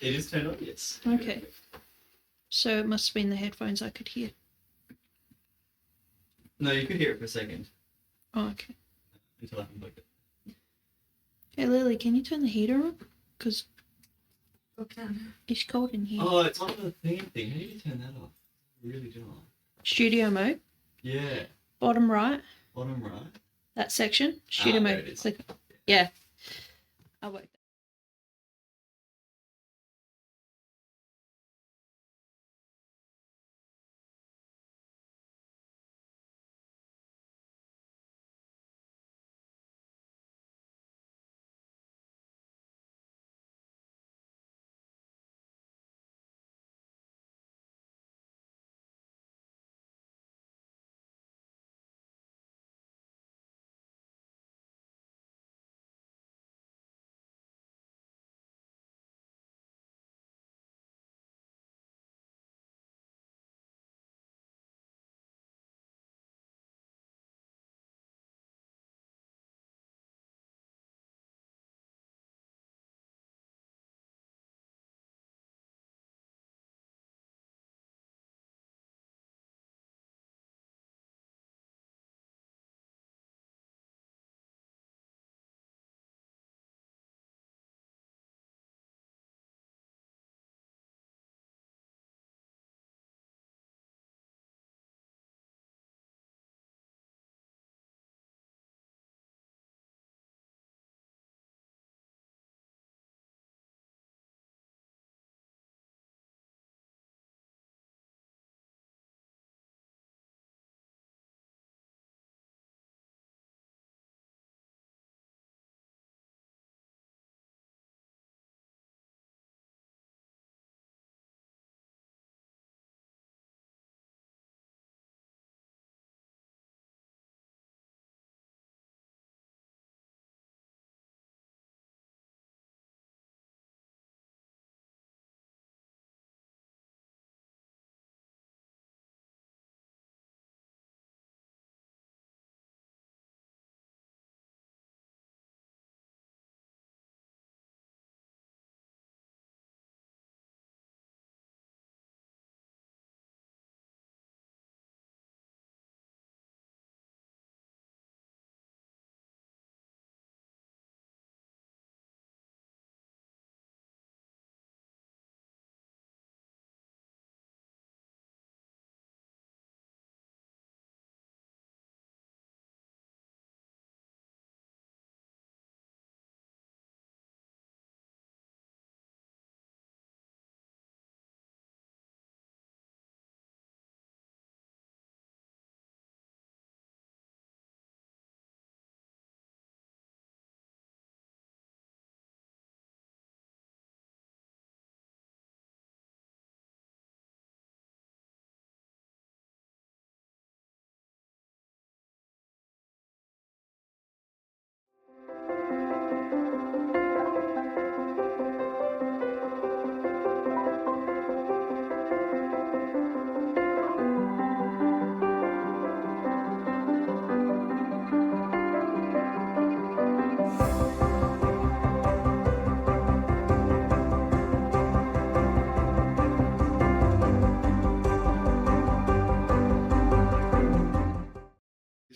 It is turned on, yes. Okay. So it must have been the headphones I could hear. No, you could hear it for a second. Oh, okay. Until I unplugged it. Hey, Lily, can you turn the heater on? Because Okay. it's cold in here. Oh, it's on the theme thing. How do you turn that off? I really do not. Studio mode. Yeah. Bottom right. Bottom right. That section. Studio there mode. it is. Click it. Yeah. I'll work.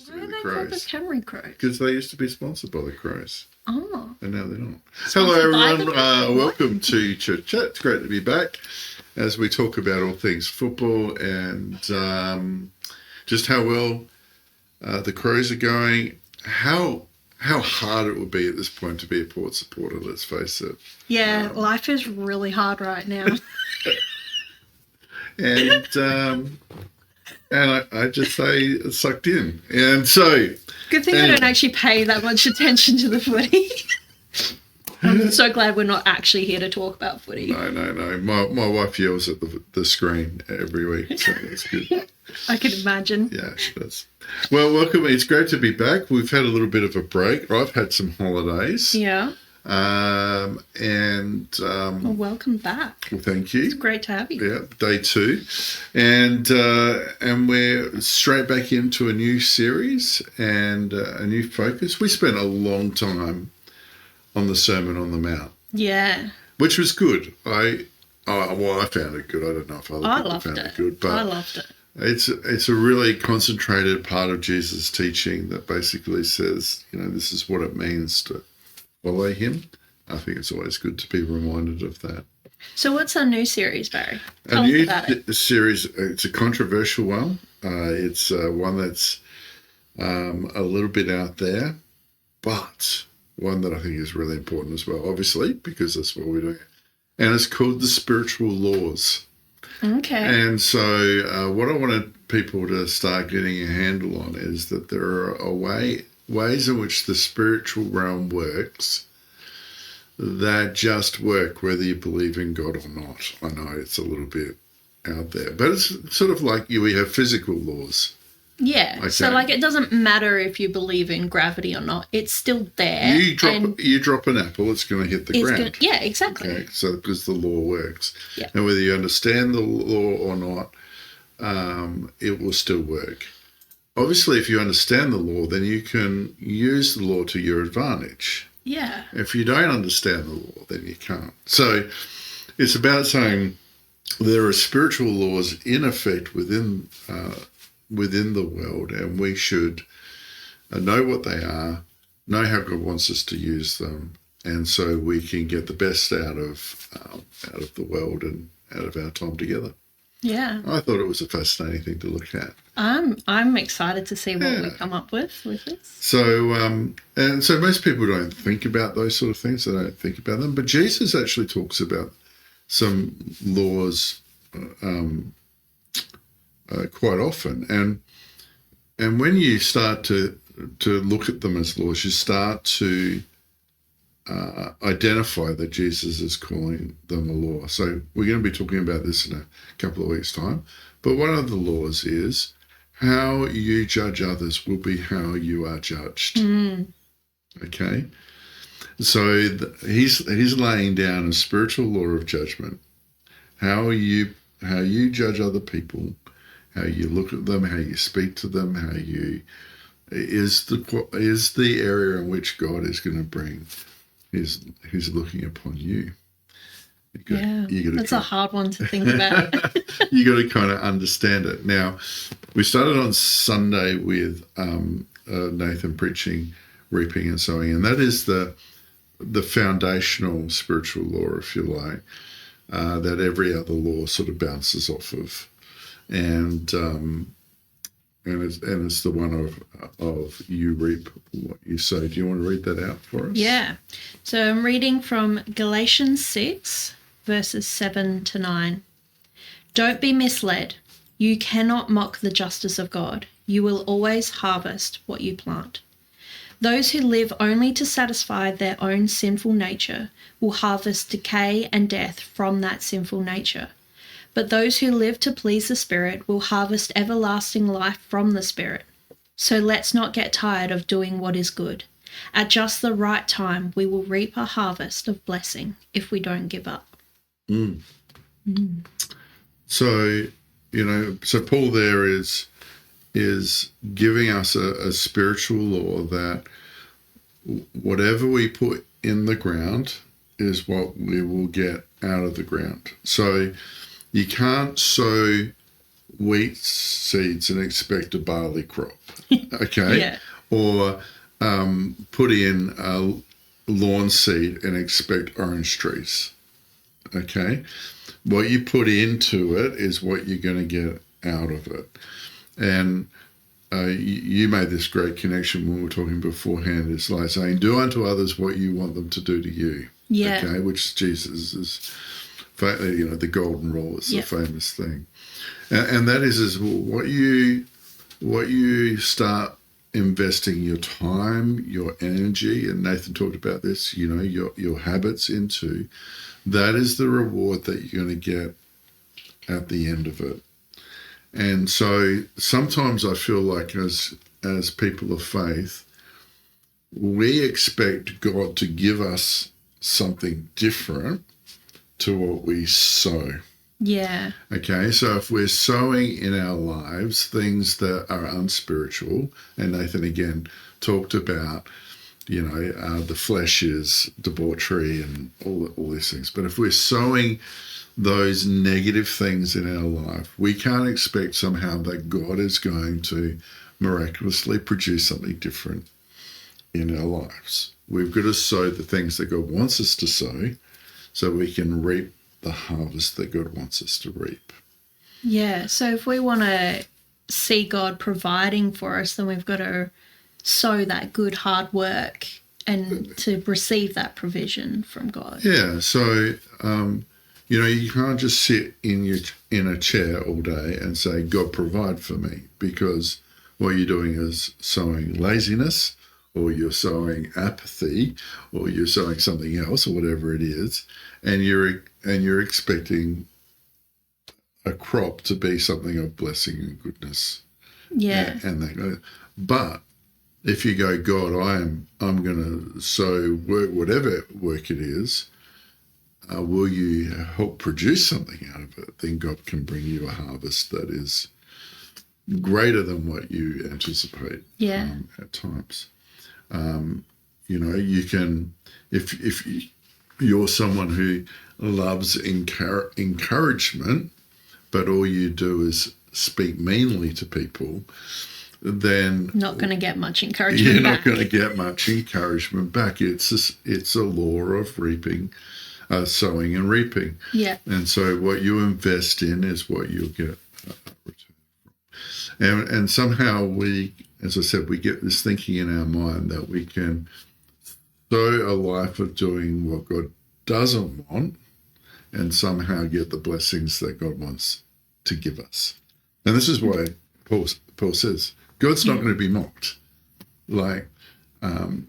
Why are they called the Canary Crows? Because they used to be sponsored by the Crows. Oh. And now they're not. Sponsored Hello, by everyone. the Crows? Welcome to Chit Chat. It's great to be back as we talk about all things football and just how well the Crows are going. How hard it would be at this point to be a Port supporter, let's face it. Yeah, life is really hard right now. And I just say sucked in. And so... Good thing I don't actually pay that much attention to the footy. I'm so glad we're not actually here to talk about footy. No. My wife yells at the screen every week, so that's good. I can imagine. Yeah, well, welcome. It's great to be back. We've had a little bit of a break. I've had some holidays. Yeah. Well, welcome back. Well, thank you. It's great to have you. Yeah, day 2, and we're straight back into a new series and a new focus. We spent a long time on the Sermon on the Mount. Yeah. which was good. I found it good. I don't know if other I people loved found it. it good, I but loved it. it's a really concentrated part of Jesus' teaching that basically says, this is what it means to follow him. I think it's always good to be reminded of that. So what's our new series, Barry? A Tell us new about it. series, it's a controversial one. It's one that's a little bit out there, but one that I think is really important as well, obviously, because that's what we're doing. And it's called The Spiritual Laws. Okay. And so what I wanted people to start getting a handle on is that there are ways in which the spiritual realm works that just work whether you believe in God or not. I know it's a little bit out there, but it's sort of like we have physical laws. Yeah. Okay. So it doesn't matter if you believe in gravity or not. It's still there. You drop an apple, it's going to hit the ground. Yeah, exactly. Okay, so because the law works. Yeah. And whether you understand the law or not, it will still work. Obviously, if you understand the law, then you can use the law to your advantage. Yeah. If you don't understand the law, then you can't. So it's about saying there are spiritual laws in effect within the world, and we should know what they are, know how God wants us to use them, and so we can get the best out of the world and out of our time together. Yeah. I thought it was a fascinating thing to look at. I'm excited to see what we come up with this. So and so most people don't think about those sort of things. They don't think about them, but Jesus actually talks about some laws quite often, and when you start to look at them as laws, you start to identify that Jesus is calling them a law. So we're going to be talking about this in a couple of weeks' time. But one of the laws is how you judge others will be how you are judged. Okay, so he's laying down a spiritual law of judgment. How you judge other people, how you look at them, how you speak to them, how you is the area in which God is going to bring He's looking upon you. That's a hard one to think about. You got to kind of understand it. Now, we started on Sunday with Nathan preaching reaping and sowing, and that is the foundational spiritual law, if you like, that every other law sort of bounces off of, and it's the one of you reap what you sow. Do you want to read that out for us? Yeah. So I'm reading from Galatians 6, verses 7 to 9. Don't be misled. You cannot mock the justice of God. You will always harvest what you plant. Those who live only to satisfy their own sinful nature will harvest decay and death from that sinful nature. But those who live to please the Spirit will harvest everlasting life from the Spirit. So let's not get tired of doing what is good. At just the right time, we will reap a harvest of blessing if we don't give up. So, so Paul there is giving us a spiritual law that whatever we put in the ground is what we will get out of the ground. So you can't sow wheat seeds and expect a barley crop, okay? Yeah. Or put in a lawn seed and expect orange trees, okay? What you put into it is what you're going to get out of it. And you made this great connection when we were talking beforehand. It's like saying, do unto others what you want them to do to you, okay? Which Jesus is... the golden rule is the famous thing, and that is what you start investing your time, your energy, and Nathan talked about this. Your habits into, that is the reward that you're going to get at the end of it. And so sometimes I feel like as people of faith, we expect God to give us something different to what we sow. Yeah. Okay, so if we're sowing in our lives things that are unspiritual, and Nathan again talked about The flesh is debauchery and all these things. But if we're sowing those negative things in our life, we can't expect somehow that God is going to miraculously produce something different in our lives. We've got to sow the things that God wants us to sow so we can reap the harvest that God wants us to reap. Yeah, so if we want to see God providing for us, then we've got to sow that good hard work and to receive that provision from God. Yeah, so you can't just sit in a chair all day and say, God, provide for me, because what you're doing is sowing laziness, or you're sowing apathy, or you're sowing something else, or whatever it is, and you're expecting a crop to be something of blessing and goodness. Yeah. And that. But if you go, God, I'm going to sow work, whatever work it is, will you help produce something out of it? Then God can bring you a harvest that is greater than what you anticipate. Yeah. At times. You can, if you're someone who loves encouragement, but all you do is speak meanly to people, then not going to get much encouragement you're back. not going to get much encouragement back. It's a law of reaping, sowing and reaping. Yeah. And so what you invest in is what you'll get return. And somehow we, as I said, we get this thinking in our mind that we can sow a life of doing what God doesn't want and somehow get the blessings that God wants to give us. And this is why Paul says, God's not going to be mocked. Like,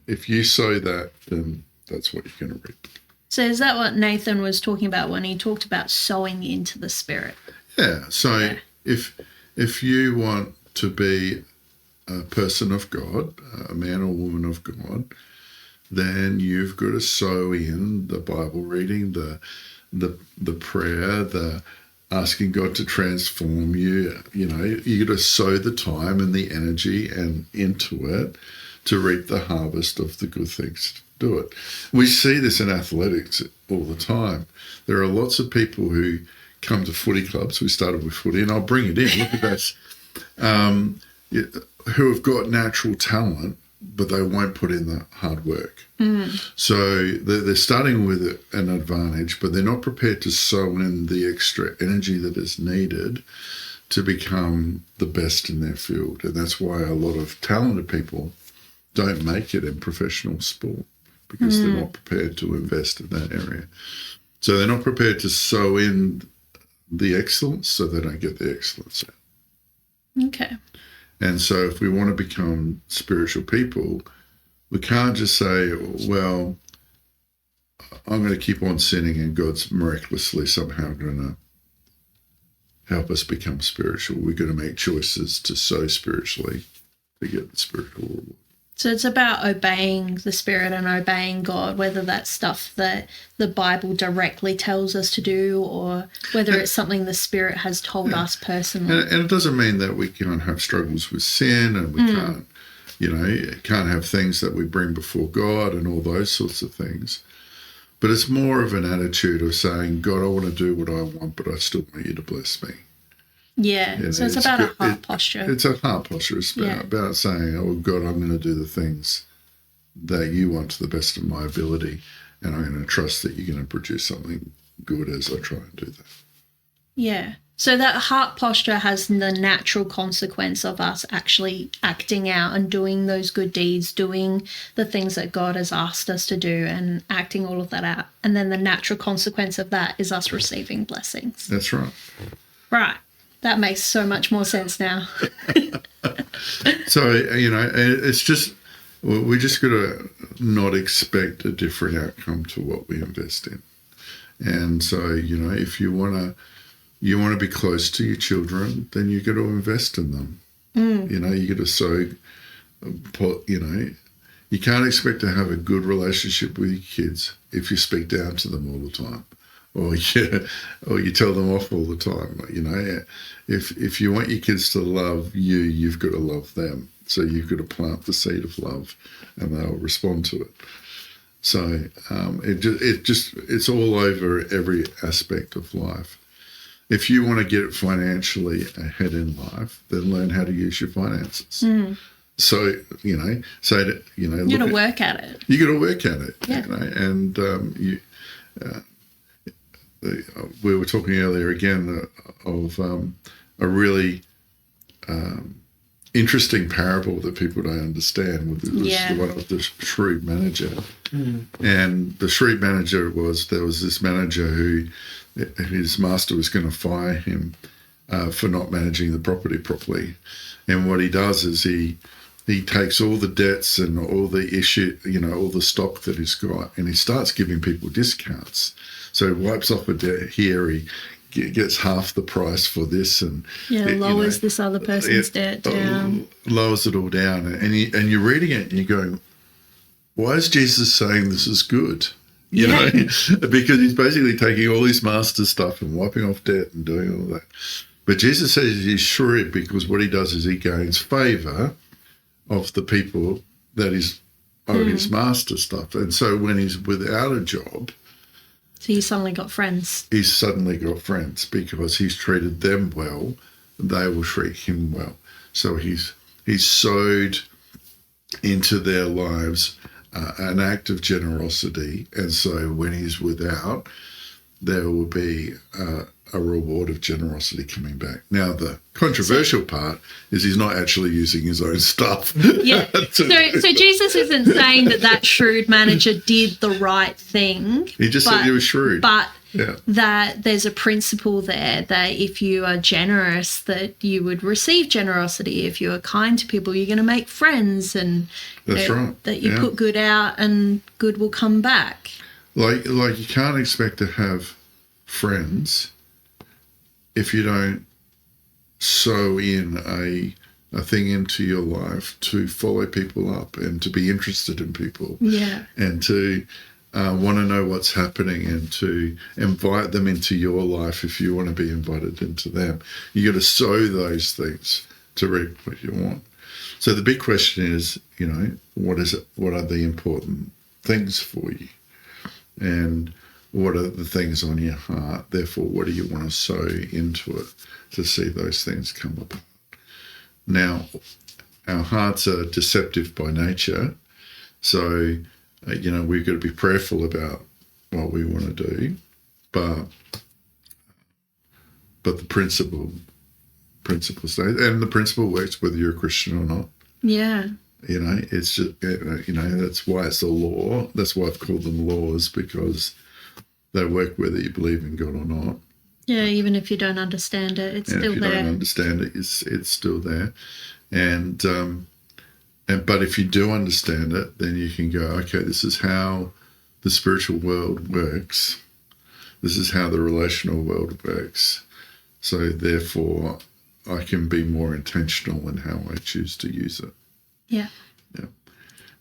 if you sow that, then that's what you're going to reap. So is that what Nathan was talking about when he talked about sowing into the Spirit? Yeah. So if you want to be a person of God, a man or woman of God, then you've got to sow in the Bible reading, the prayer, the asking God to transform you. You got to sow the time and the energy and into it to reap the harvest of the good things. Do it. We see this in athletics all the time. There are lots of people who come to footy clubs. We started with footy, and I'll bring it in. Look at this. Who have got natural talent, but they won't put in the hard work. So they're starting with an advantage, but they're not prepared to sow in the extra energy that is needed to become the best in their field. And that's why a lot of talented people don't make it in professional sport, because they're not prepared to invest in that area. So they're not prepared to sow in the excellence, so they don't get the excellence out. Okay. And so if we want to become spiritual people, we can't just say, well, I'm going to keep on sinning and God's miraculously somehow going to help us become spiritual. We've got to make choices to sow spiritually to get the spiritual reward. So it's about obeying the Spirit and obeying God, whether that's stuff that the Bible directly tells us to do or whether it's something the Spirit has told us personally. And it doesn't mean that we can't have struggles with sin and we can't have things that we bring before God and all those sorts of things. But it's more of an attitude of saying, God, I want to do what I want, but I still want you to bless me. Yeah, so it's about a heart posture. It's a heart posture. It's about saying, oh, God, I'm going to do the things that you want to the best of my ability, and I'm going to trust that you're going to produce something good as I try and do that. Yeah, so that heart posture has the natural consequence of us actually acting out and doing those good deeds, doing the things that God has asked us to do and acting all of that out. And then the natural consequence of that is us receiving blessings. That's right. Right. That makes so much more sense now. So, it's just, we just got to not expect a different outcome to what we invest in. And so, if you want to be close to your children, then you got to invest in them. You got to sow, you can't expect to have a good relationship with your kids if you speak down to them all the time. Or you tell them off all the time. If you want your kids to love you, you've got to love them. So you've got to plant the seed of love, and they'll respond to it. So it's all over every aspect of life. If you want to get financially ahead in life, then learn how to use your finances. So you got to work at it. You got to work at it. Yeah. And we were talking earlier again of a really interesting parable that people don't understand. The one of the shrewd manager. And the shrewd manager there was this manager who his master was going to fire him for not managing the property properly. And what he does is he takes all the debts and all the issue, all the stock that he's got, and he starts giving people discounts. So he wipes off a debt here, he gets half the price for this, and lowers this other person's debt down, lowers it all down, and you're reading it and you're going, why is Jesus saying this is good? You know, because he's basically taking all his master stuff and wiping off debt and doing all that. But Jesus says he's shrewd because what he does is he gains favour of the people that is owed his master stuff. And so when he's without a job, so he's suddenly got friends. He's suddenly got friends because he's treated them well. They will treat him well. So he's sowed into their lives an act of generosity. And so when he's without, there will be a reward of generosity coming back. Now, the controversial part is he's not actually using his own stuff. Yeah. So Jesus isn't saying that shrewd manager did the right thing. He just said he was shrewd. But that there's a principle there that if you are generous, that you would receive generosity. If you are kind to people, you're going to make friends, and that's right. That you put good out and good will come back. Like you can't expect to have friends if you don't sow in a thing into your life to follow people up and to be interested in people. Yeah. And to want to know what's happening and to invite them into your life if you want to be invited into them. You got to sow those things to reap what you want. So the big question is, what is it? What are the important things for you? And what are the things on your heart? Therefore, what do you want to sow into it to see those things come about? Now, our hearts are deceptive by nature. So, we've got to be prayerful about what we want to do. But the principle stays. And the principle works whether you're a Christian or not. Yeah. It's just, that's why it's a law. That's why I've called them laws, because they work whether you believe in God or not. Yeah, even if you don't understand it, it's still there. If you don't understand it, it's still there. And but if you do understand it, then you can go, okay, this is how the spiritual world works. This is how the relational world works. So therefore, I can be more intentional in how I choose to use it. Yeah. Yeah.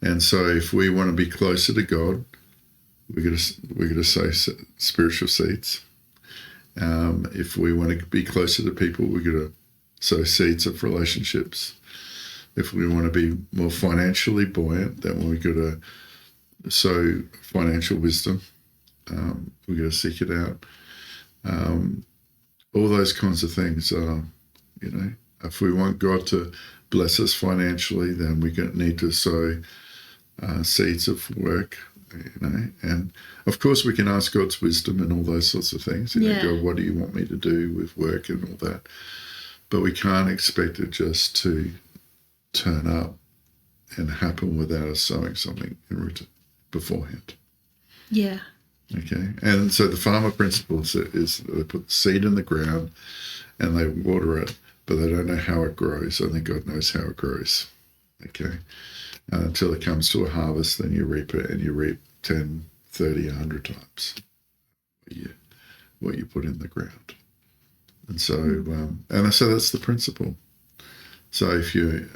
And so if we want to be closer to God, we're going to sow spiritual seeds. If we want to be closer to people, we're going to sow seeds of relationships. If we want to be more financially buoyant, then we're going to sow financial wisdom. We're going to seek it out. All those kinds of things are, if we want God to bless us financially, then we need to sow seeds of work. And of course we can ask God's wisdom and all those sorts of things. God, what do you want me to do with work and all that? But we can't expect it just to turn up and happen without us sowing something in return beforehand. Yeah. Okay. And so the farmer principle is they put seed in the ground and they water it, but they don't know how it grows. Only God knows how it grows. Okay. Until it comes to a harvest, then you reap it, and you reap 10, 30, 100 times what you put in the ground. And so, so that's the principle. So if you,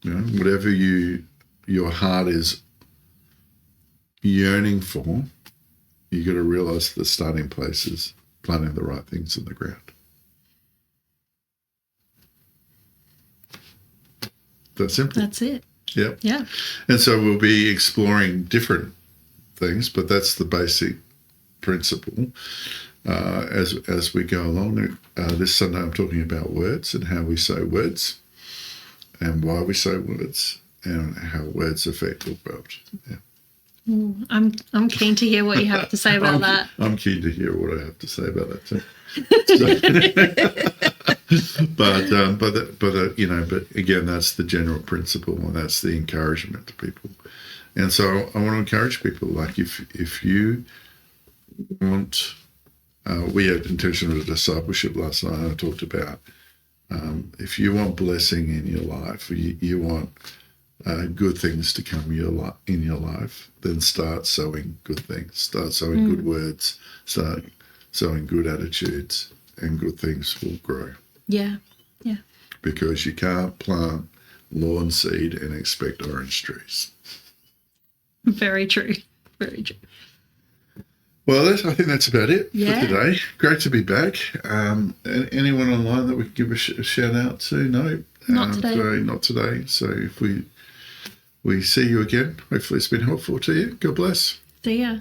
whatever your heart is yearning for, you got to realize the starting place is planting the right things in the ground. that simple. That's it. Yeah. Yeah. And so we'll be exploring different things, but that's the basic principle as we go along. This Sunday I'm talking about words and how we say words and why we say words and how words affect the world. Yeah. I'm keen to hear what you have to say about that. I'm keen to hear what I have to say about that too. But again, that's the general principle, and that's the encouragement to people. And so I want to encourage people, like if you want, we had intentional discipleship last night, and I talked about if you want blessing in your life, you want good things to come in your life, then start sowing good things, start sowing good words, start sowing good attitudes, and good things will grow. Yeah. Yeah. Because you can't plant lawn seed and expect orange trees. Very true. Very true. Well, I think that's about it Yeah. for today. Great to be back. Anyone online that we can give a shout out to? No? Not today. Not today. So if we see you again, hopefully it's been helpful to you. God bless. See ya.